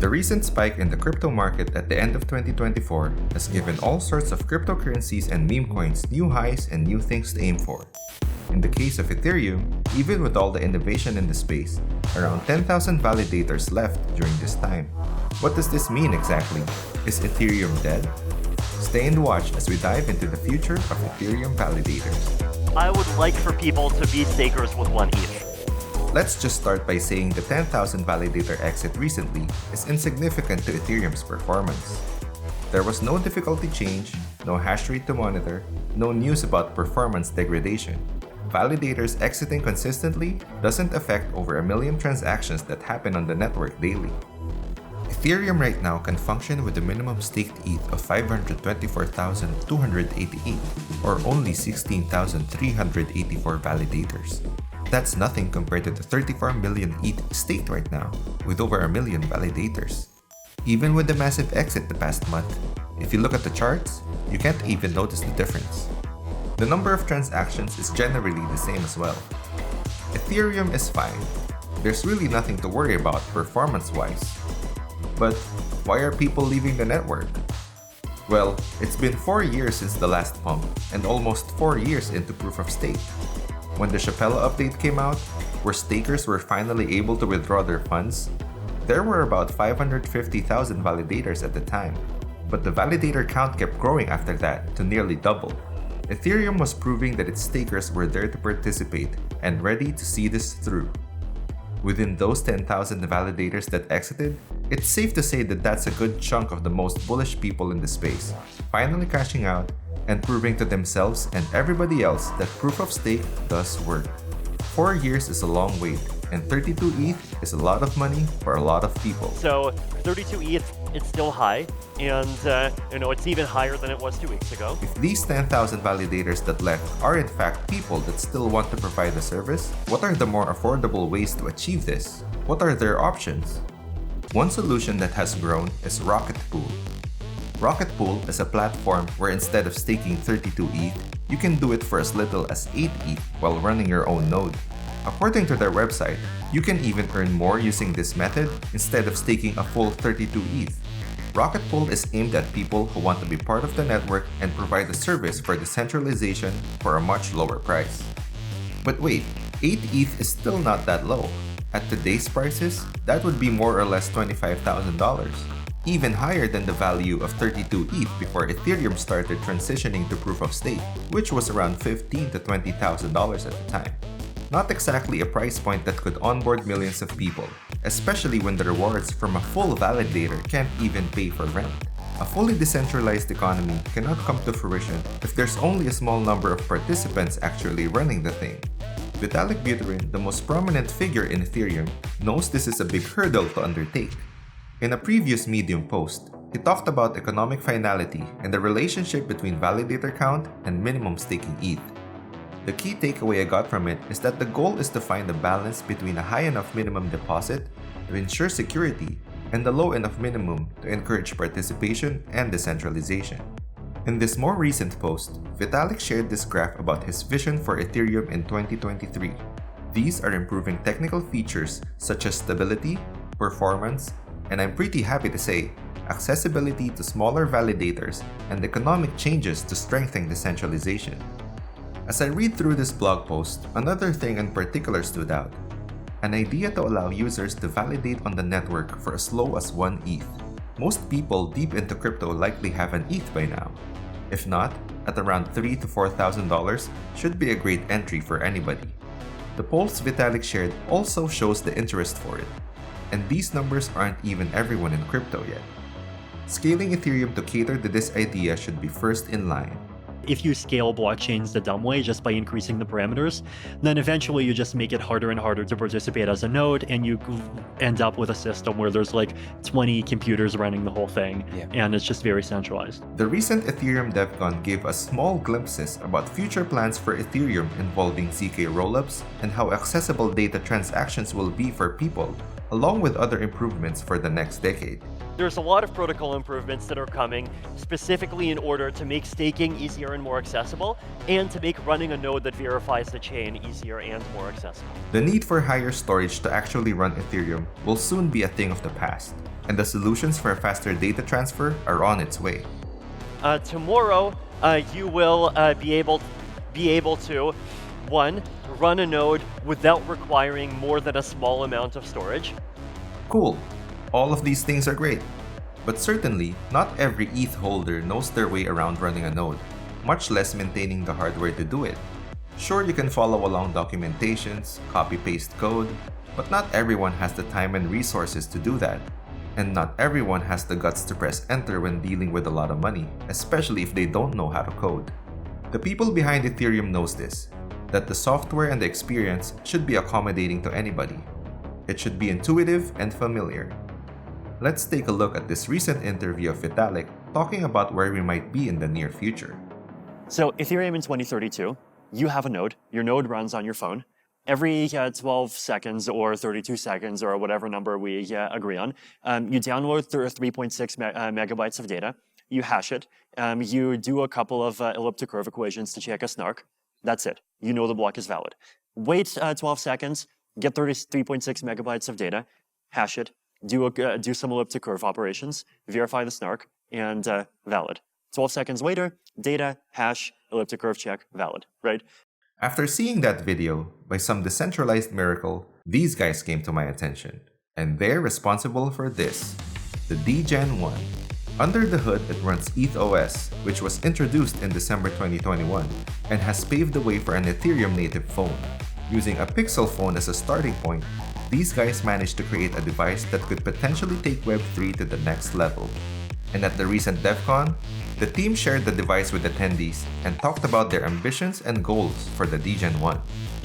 The recent spike in the crypto market at the end of 2024 has given all sorts of cryptocurrencies and meme coins new highs and new things to aim for. In the case of Ethereum, even with all the innovation in the space, around 10,000 validators left during this time. What does this mean exactly? Is Ethereum dead? Stay and watch as we dive into the future of Ethereum validators. I would like for people to be stakers with 1 ETH. Let's just start by saying the 10,000 validator exit recently is insignificant to Ethereum's performance. There was no difficulty change, no hash rate to monitor, no news about performance degradation. Validators exiting consistently doesn't affect over 1 million transactions that happen on the network daily. Ethereum right now can function with a minimum staked ETH of 524,288 or only 16,384 validators. That's nothing compared to the 34 million ETH staked right now, with over 1 million validators. Even with the massive exit the past month, if you look at the charts, you can't even notice the difference. The number of transactions is generally the same as well. Ethereum is fine. There's really nothing to worry about performance-wise. But why are people leaving the network? Well, it's been 4 years since the last pump and almost 4 years into proof of stake. When the Chappelle update came out, where stakers were finally able to withdraw their funds, there were about 550,000 validators at the time, but the validator count kept growing after that to nearly double. Ethereum was proving that its stakers were there to participate and ready to see this through. Within those 10,000 validators that exited, it's safe to say that that's a good chunk of the most bullish people in the space, finally cashing out and proving to themselves and everybody else that proof of stake does work. 4 years is a long wait, and 32 ETH is a lot of money for a lot of people. So 32 ETH, it's still high, and it's even higher than it was 2 weeks ago. If these 10,000 validators that left are in fact people that still want to provide the service, what are the more affordable ways to achieve this? What are their options? One solution that has grown is Rocketpool. Rocketpool is a platform where instead of staking 32 ETH, you can do it for as little as 8 ETH while running your own node. According to their website, you can even earn more using this method instead of staking a full 32 ETH. Rocketpool is aimed at people who want to be part of the network and provide a service for decentralization for a much lower price. But wait, 8 ETH is still not that low. At today's prices, that would be more or less $25,000. Even higher than the value of 32 ETH before Ethereum started transitioning to proof of stake, which was around $15,000 to $20,000 at the time. Not exactly a price point that could onboard millions of people, especially when the rewards from a full validator can't even pay for rent. A fully decentralized economy cannot come to fruition if there's only a small number of participants actually running the thing. Vitalik Buterin, the most prominent figure in Ethereum, knows this is a big hurdle to undertake. In a previous Medium post, he talked about economic finality and the relationship between validator count and minimum staking ETH. The key takeaway I got from it is that the goal is to find a balance between a high enough minimum deposit to ensure security and the low enough minimum to encourage participation and decentralization. In this more recent post, Vitalik shared this graph about his vision for Ethereum in 2023. These are improving technical features such as stability, performance, and I'm pretty happy to say, accessibility to smaller validators and economic changes to strengthen decentralization. As I read through this blog post, another thing in particular stood out. An idea to allow users to validate on the network for as low as 1 ETH. Most people deep into crypto likely have an ETH by now. If not, at around $3,000 to $4,000 should be a great entry for anybody. The post Vitalik shared also shows the interest for it. And these numbers aren't even everyone in crypto yet. Scaling Ethereum to cater to this idea should be first in line. If you scale blockchains the dumb way just by increasing the parameters, then eventually you just make it harder and harder to participate as a node, and you end up with a system where there's like 20 computers running the whole thing, and it's just very centralized. The recent Ethereum DevCon gave us small glimpses about future plans for Ethereum involving ZK rollups and how accessible data transactions will be for people, along with other improvements for the next decade. There's a lot of protocol improvements that are coming specifically in order to make staking easier and more accessible, and to make running a node that verifies the chain easier and more accessible. The need for higher storage to actually run Ethereum will soon be a thing of the past, and the solutions for faster data transfer are on its way. Tomorrow, you will be able to, one, run a node without requiring more than a small amount of storage. Cool. All of these things are great. But certainly, not every ETH holder knows their way around running a node, much less maintaining the hardware to do it. Sure, you can follow along documentations, copy-paste code, but not everyone has the time and resources to do that. And not everyone has the guts to press enter when dealing with a lot of money, especially if they don't know how to code. The people behind Ethereum knows this, that the software and the experience should be accommodating to anybody. It should be intuitive and familiar. Let's take a look at this recent interview of Vitalik talking about where we might be in the near future. So Ethereum in 2032, you have a node. Your node runs on your phone. Every 12 seconds or 32 seconds or whatever number we agree on, you download 3.6 megabytes of data. You hash it. You do a couple of elliptic curve equations to check a snark. That's it. You know the block is valid. Wait 12 seconds, get 3.6 megabytes of data, hash it, do some elliptic curve operations, verify the snark, and valid. 12 seconds later, data, hash, elliptic curve check, valid, right? After seeing that video, by some decentralized miracle, these guys came to my attention. And they're responsible for this, the Degen 1. Under the hood, it runs ethOS, which was introduced in December 2021, and has paved the way for an Ethereum native phone. Using a Pixel phone as a starting point, these guys managed to create a device that could potentially take Web3 to the next level. And at the recent DevCon, the team shared the device with attendees and talked about their ambitions and goals for the Degen 1.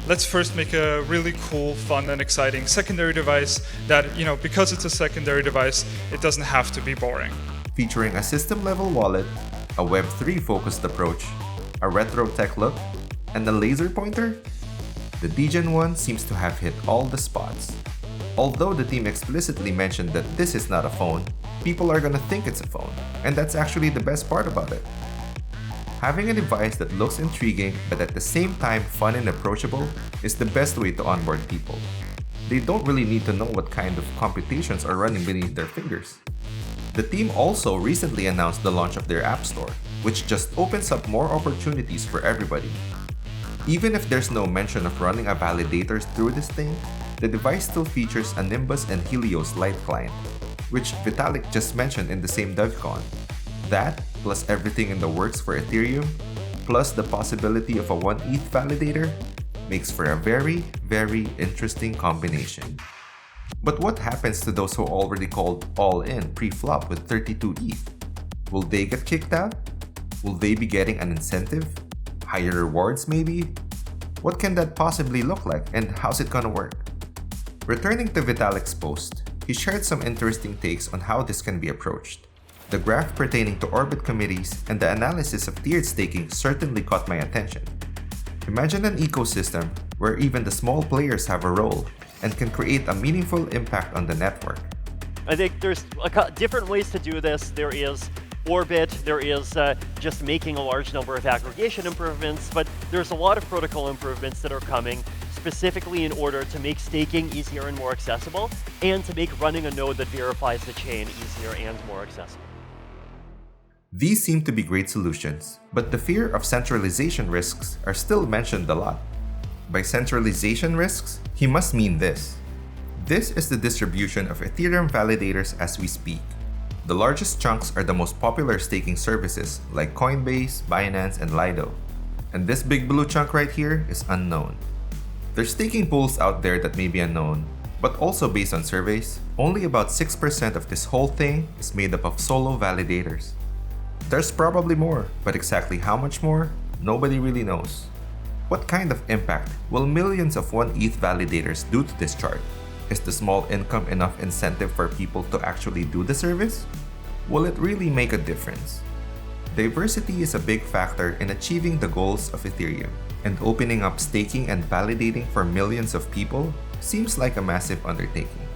Let's first make a really cool, fun, and exciting secondary device that, because it's a secondary device, it doesn't have to be boring. Featuring a system-level wallet, a Web3-focused approach, a retro tech look, and a laser pointer, the Degen 1 seems to have hit all the spots. Although the team explicitly mentioned that this is not a phone, people are gonna think it's a phone, and that's actually the best part about it. Having a device that looks intriguing but at the same time fun and approachable is the best way to onboard people. They don't really need to know what kind of computations are running beneath their fingers. The team also recently announced the launch of their App Store, which just opens up more opportunities for everybody. Even if there's no mention of running a validator through this thing, the device still features a Nimbus and Helios Lite client, which Vitalik just mentioned in the same DevCon. That, plus everything in the works for Ethereum, plus the possibility of a 1 ETH validator, makes for a very, very interesting combination. But what happens to those who already called all in pre-flop with 32 ETH? Will they get kicked out? Will they be getting an incentive? Higher rewards maybe? What can that possibly look like, and how's it gonna work? Returning to Vitalik's post, he shared some interesting takes on how this can be approached. The graph pertaining to orbit committees and the analysis of tiered staking certainly caught my attention. Imagine an ecosystem where even the small players have a role and can create a meaningful impact on the network. I think there's different ways to do this. There is Orbit, there is just making a large number of aggregation improvements, but there's a lot of protocol improvements that are coming specifically in order to make staking easier and more accessible, and to make running a node that verifies the chain easier and more accessible. These seem to be great solutions, but the fear of centralization risks are still mentioned a lot. By centralization risks, he must mean this. This is the distribution of Ethereum validators as we speak. The largest chunks are the most popular staking services like Coinbase, Binance, and Lido. And this big blue chunk right here is unknown. There's staking pools out there that may be unknown, but also based on surveys, only about 6% of this whole thing is made up of solo validators. There's probably more, but exactly how much more, nobody really knows. What kind of impact will millions of 1 ETH validators do to this chart? Is the small income enough incentive for people to actually do the service? Will it really make a difference? Diversity is a big factor in achieving the goals of Ethereum, and opening up staking and validating for millions of people seems like a massive undertaking.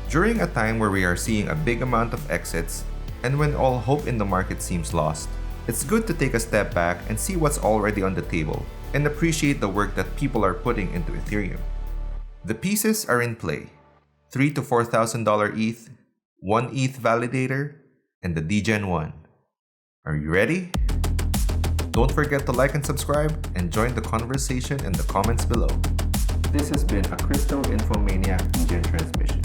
During a time where we are seeing a big amount of exits, and when all hope in the market seems lost, it's good to take a step back and see what's already on the table, and appreciate the work that people are putting into Ethereum. The pieces are in play: $3,000 to $4,000 ETH, 1 ETH validator, and the Degen 1. Are you ready? Don't forget to like and subscribe, and join the conversation in the comments below. This has been a Crypto Infomaniac Degen transmission.